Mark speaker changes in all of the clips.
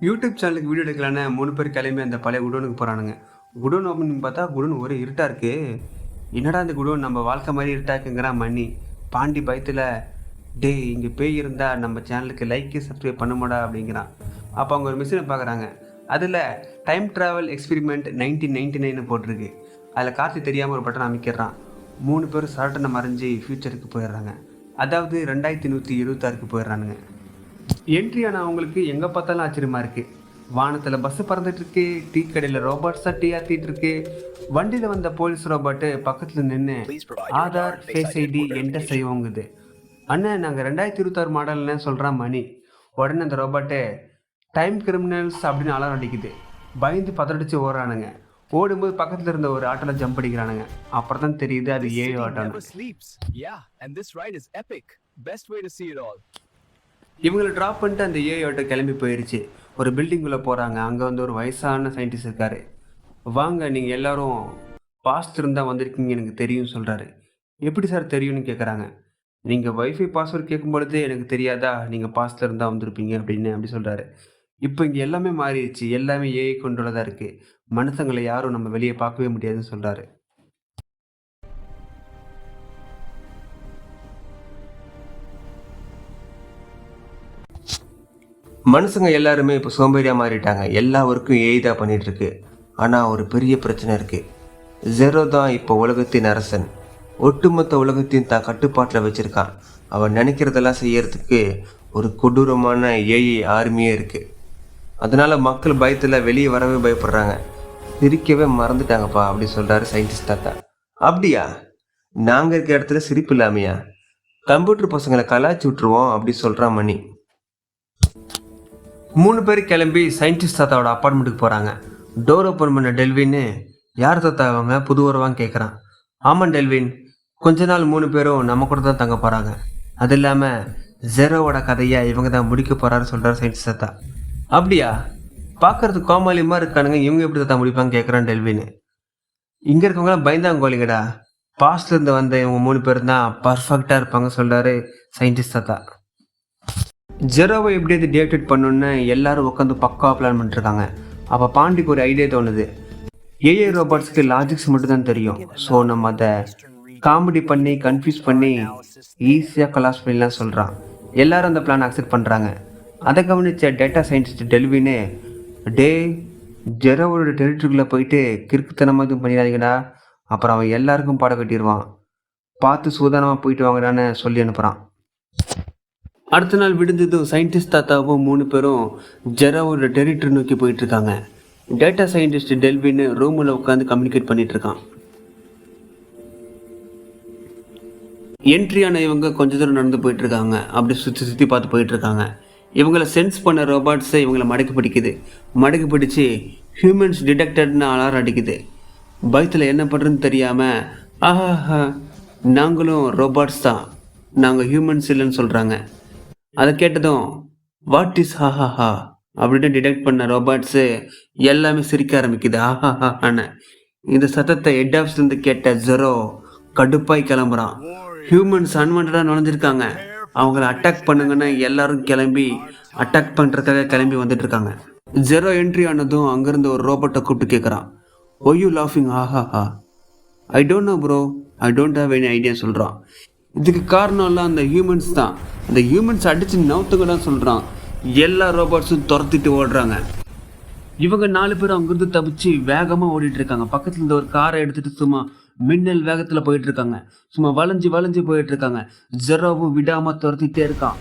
Speaker 1: YouTube சேனலுக்கு video எடுக்கலான்னு 3 பேர் கிளம்பி அந்த பழைய குடோனுக்கு போகிறானுங்க. குடோன் ஓப்பன் பார்த்தா குடோன் ஒரே இருட்டாக இருக்கு. என்னடா இந்த குடோன் நம்ம வாழ்க்கை மாதிரி இருட்டாக்குங்கிறான் மணி. பாண்டி பயத்தில் டேய் இங்கே பேய் இருந்தால் நம்ம சேனலுக்கு லைக்கு சப்ஸ்கிரைப் பண்ணுமாடா அப்படிங்கிறான். அப்போ அவங்க ஒரு மிஷினை பார்க்குறாங்க. அதில் டைம் ட்ராவல் எக்ஸ்பெரிமெண்ட் 1999 போட்டிருக்கு. அதில் காற்று தெரியாமல் ஒரு பட்டன் அமைக்கிறான். 3 பேரும் சரட்டனை மறைஞ்சி ஃப்யூச்சருக்கு போயிடுறாங்க. அதாவது 2126க்கு போயிடுறானுங்க. என்ட்ரி ஆனால் அவங்களுக்கு எங்கே பார்த்தாலும் ஆச்சரியமாக இருக்குது. வானத்தில் பஸ்ஸு பறந்துட்டுருக்கு, டீ கடையில் ரோபோட்ஸாக டீ ஆற்றிட்டு இருக்கு. வண்டியில் வந்த போலீஸ் ரோபோட்டு பக்கத்தில் நின்று ஆதார் ஃபேஸ் ஐடி என்டர் செய்வோங்குது. அண்ணன் நாங்கள் 2026 மாடல்னு சொல்கிறான் மணி. உடனே அந்த ரோபோட்டு டைம் கிரிமினல்ஸ் அப்படின்னு அலாரம் அடிக்குது. பயந்து பதடிச்சு ஓடுறானுங்க. ஓடும்போது பக்கத்தில் இருந்த ஒரு ஆட்டோவில் ஜம்ப் அடிக்கிறானுங்க. அப்புறம் தான் தெரியுது அது ஏழு ஆட்டோன்னு. இவங்களை ட்ராப் பண்ணிட்டு அந்த ஏஐ ஆட்டோ கிளம்பி போயிடுச்சு. ஒரு பில்டிங்குள்ளே போகிறாங்க. அங்கே வந்து ஒரு வயசான சயின்டிஸ்ட் இருக்கார். வாங்க நீங்கள் எல்லோரும் பாஸ்ட் இருந்தால் வந்திருக்கீங்க எனக்கு தெரியும்னு சொல்கிறாரு. எப்படி சார் தெரியும்னு கேட்குறாங்க. நீங்கள் வைஃபை பாஸ்வேர்டு கேட்கும் பொழுது எனக்கு தெரியாதா நீங்கள் பாஸ்டில் இருந்தால் வந்திருப்பீங்க அப்படி சொல்கிறாரு. இப்போ இங்கே எல்லாமே மாறிடுச்சு. எல்லாமே ஏஐ கொண்டுள்ளதாக இருக்குது. மனுஷங்களை யாரும் நம்ம வெளியே பார்க்கவே முடியாதுன்னு சொல்கிறாரு. மனுஷங்க எல்லாருமே இப்போ சோம்பேறியாக மாறிட்டாங்க. எல்லா ஒர்க்கும் ஏஐ தான் பண்ணிட்டு இருக்கு. ஆனால் ஒரு பெரிய பிரச்சனை இருக்கு. ஜெரோ தான் இப்போ உலகத்தின் அரசன். ஒட்டுமொத்த உலகத்தையும் தான் கட்டுப்பாட்டில் வச்சிருக்கான். அவன் நினைக்கிறதெல்லாம் செய்யறதுக்கு ஒரு கொடூரமான ஏஐ ஆர்மியே இருக்கு. அதனால மக்கள் பயத்தில் வெளியே வரவே பயப்படுறாங்க. சிரிக்கவே மறந்துட்டாங்கப்பா அப்படி சொல்றாரு சயின்டிஸ்ட் தாத்தா. அப்படியா? நாங்கள் இருக்க இடத்துல சிரிப்பு இல்லாமையா? கம்ப்யூட்டர் பசங்களை கலாய்ச்சி விட்டுருவோம் அப்படி சொல்கிறான் மணி. 3 பேர் கிளம்பி சயின்டிஸ்ட் தாத்தாவோட அப்பார்ட்மெண்ட்டுக்கு போகிறாங்க. டோர் ஓப்பன் பண்ண டெல்வின்னு யார் தாத்தா அவங்க புது வருவாங்க கேட்குறான். ஆமாம் டெல்வின், கொஞ்ச நாள் 3 பேரும் நம்ம கூட தான் தங்க போகிறாங்க. அது இல்லாமல் ஜெரோவோட கதையை இவங்க தான் முடிக்க போகிறாரு சொல்கிறார் சயின்டிஸ்ட் தாத்தா. அப்படியா? பார்க்கறதுக்கு கோமாளியமாக இருக்கானுங்க, இவங்க எப்படி தாத்தா முடிப்பாங்க கேட்குறான் டெல்வின்னு. இங்கே இருக்கவங்களாம் பயந்தாங்கோலிங்கடா. பாஸ்ட்லேருந்து வந்த இவங்க 3 பேர் தான் பர்ஃபெக்டாக இருப்பாங்க சொல்கிறாரு சயின்டிஸ்ட் தாத்தா. ஜெரோவை எப்படியாவது டேட்டட் பண்ணணுன்னு எல்லாரும் உட்காந்து பக்காவாக பிளான் பண்ணிட்டுருக்காங்க. அப்போ பாண்டிக்கு ஒரு ஐடியா தோணுது. ஏஐ ரோபோட்ஸ்க்கு லாஜிக்ஸ் மட்டும் தான் தெரியும். ஸோ நம்ம அதை காமெடி பண்ணி கன்ஃபியூஸ் பண்ணி ஈஸியாக கொலாஸ் பண்ணலாம் சொல்கிறான். எல்லாரும் அந்த பிளான் அக்செப்ட் பண்ணுறாங்க. அதை கவனித்த டேட்டா சயின்டிஸ்ட் டெல்வின்னு டே ஜெரோவோட டெரிட்டரிக்குள்ளே போயிட்டு கிறுக்குத்தனமாக இதுவும் பண்ணிடாதீங்கடா, அப்புறம் அவன் எல்லாருக்கும் பாடம் கட்டிடுவான், பார்த்து சூதானமாக போயிட்டு வாங்கடான்னு சொல்லி அனுப்புகிறான். அடுத்த நாள் விடுந்ததும் சயின்டிஸ்ட் தாத்தாவும் 3 பேரும் ஜெரோவோட டெரிட்டரி நோக்கி போயிட்டு இருக்காங்க. டேட்டா சயின்டிஸ்ட் டெல்வின்னு ரூமில் உட்காந்து கம்யூனிகேட் பண்ணிட்டு இருக்கான். என்ட்ரியான இவங்க கொஞ்ச தூரம் நடந்து போயிட்டு இருக்காங்க. அப்படி சுற்றி பார்த்து போயிட்டு இருக்காங்க. இவங்களை சென்ஸ் பண்ண ரோபாட்ஸை இவங்களை மடக்கி பிடிக்குது. மடக்கி பிடிச்சி ஹியூமன்ஸ் டிடெக்டட்னு அலாரம் அடிக்குது. பயத்தில் என்ன பண்ணுறதுன்னு தெரியாமல் ஆஹா நாங்களும் ரோபாட்ஸ் தான், நாங்கள் ஹியூமன்ஸ் இல்லைன்னு சொல்கிறாங்க. அதை கேட்டதும் வாட் இஸ் ஹாஹாஹா அப்படின்னு டிடெக்ட் பண்ண ரோபாட்ஸு எல்லாமே சிரிக்க ஆரம்பிக்குது. ஆஹாஹான்னு இந்த சத்தத்தை ஹெட் ஆஃப்ஸ்லேருந்து கேட்ட ஜெரோ கடுப்பாய் கிளம்புறான். ஹியூமன்ஸ் அன்வான்டாக நுழைஞ்சிருக்காங்க, அவங்கள அட்டாக் பண்ணுங்கன்னு எல்லாரும் கிளம்பி அட்டாக் பண்ணுறதுக்காக கிளம்பி வந்துட்டு இருக்காங்க. ஜெரோ என்ட்ரி ஆனதும் அங்கேருந்து ஒரு ரோபோட்டை கூப்பிட்டு கேட்குறான். ஒய் யூ லாஃபிங் ஆஹாஹா? I don't know bro, I don't have any idea சொல்கிறான். இதுக்கு காரணம் எல்லாம் அந்த ஹியூமன்ஸ் தான். அந்த ஹியூமன்ஸ் அடித்து நவுத்துங்கன்னு சொல்கிறான். எல்லா ரோபோட்ஸும் துரத்திட்டு ஓடுறாங்க. இவங்க 4 பேரும் அங்கிருந்து தப்பிச்சு வேகமாக ஓடிட்டு இருக்காங்க. பக்கத்தில் இருந்த ஒரு காரை எடுத்துட்டு சும்மா மின்னல் வேகத்தில் போயிட்டு இருக்காங்க. சும்மா வளைஞ்சு போயிட்டு இருக்காங்க. ஜெரோவும் விடாமல் துரத்திட்டே இருக்கான்.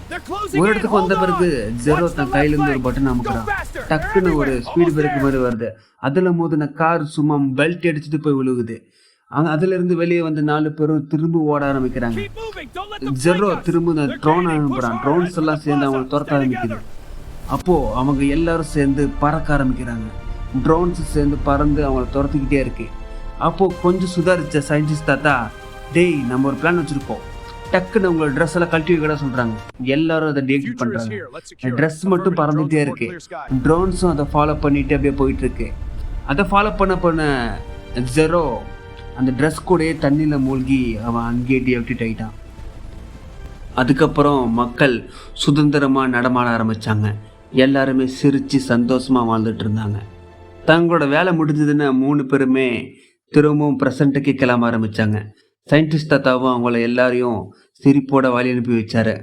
Speaker 1: ஒரு இடத்துக்கு வந்த பிறகு ஜெரோ தன் கையிலேருந்து ஒரு பட்டன் அமுக்குறான். டக்குன்னு ஒரு ஸ்பீடு பிரேக் மாதிரி வருது. அதில் மோதின கார் சும்மா பெல்ட் அடிச்சுட்டு போய் விழுகுது. அதுல இருந்து வெளியே வந்து 4 பேரும் திரும்ப ஓட ஆரம்பிக்கிறாங்க. ஜெரோ திரும்ப ட்ரோன் அனுப்புறான். ட்ரோன்ஸ் எல்லாம் சேர்ந்து அவங்களை துரத்த ஆரம்பிக்குது. அப்போ அவங்க எல்லாரும் சேர்ந்து பறக்க ஆரம்பிக்கிறாங்க. ட்ரோன்ஸ் சேர்ந்து பறந்து அவங்கள துரத்திக்கிட்டே இருக்கு. அப்போ கொஞ்சம் சுதாரிச்ச சயின்டிஸ்ட் தாத்தா டேய் நம்ம ஒரு பிளான் வச்சிருக்கோம், டக்குன்னு உங்களோட ட்ரெஸ் எல்லாம் கழட்டி வைக்கடா சொல்றாங்க. எல்லாரும் அதை டீக்ட் பண்றாங்க. ட்ரெஸ் மட்டும் பறந்துட்டே இருக்கு. ட்ரோன்ஸும் அதை ஃபாலோ பண்ணிட்டு அப்படியே போயிட்டு இருக்கு. அதை ஃபாலோ பண்ண ஜெரோ அந்த ட்ரெஸ் கூடயே தண்ணியில் மூழ்கி அவன் அங்கேயே டிஆக்டிவேட் ஆகிட்டான். அதுக்கப்புறம் மக்கள் சுதந்திரமாக நடமாட ஆரம்பித்தாங்க. எல்லாருமே சிரித்து சந்தோஷமாக வாழ்ந்துட்டு இருந்தாங்க. தங்களோட வேலை முடிஞ்சதுன்னு 3 பேருமே திரும்பவும் ப்ரெசண்ட்டுக்கு கிளம்ப ஆரம்பித்தாங்க. சயின்டிஸ்ட் தாத்தாவும் அவங்கள எல்லாரையும் சிரிப்போட வழி அனுப்பி வச்சாரு.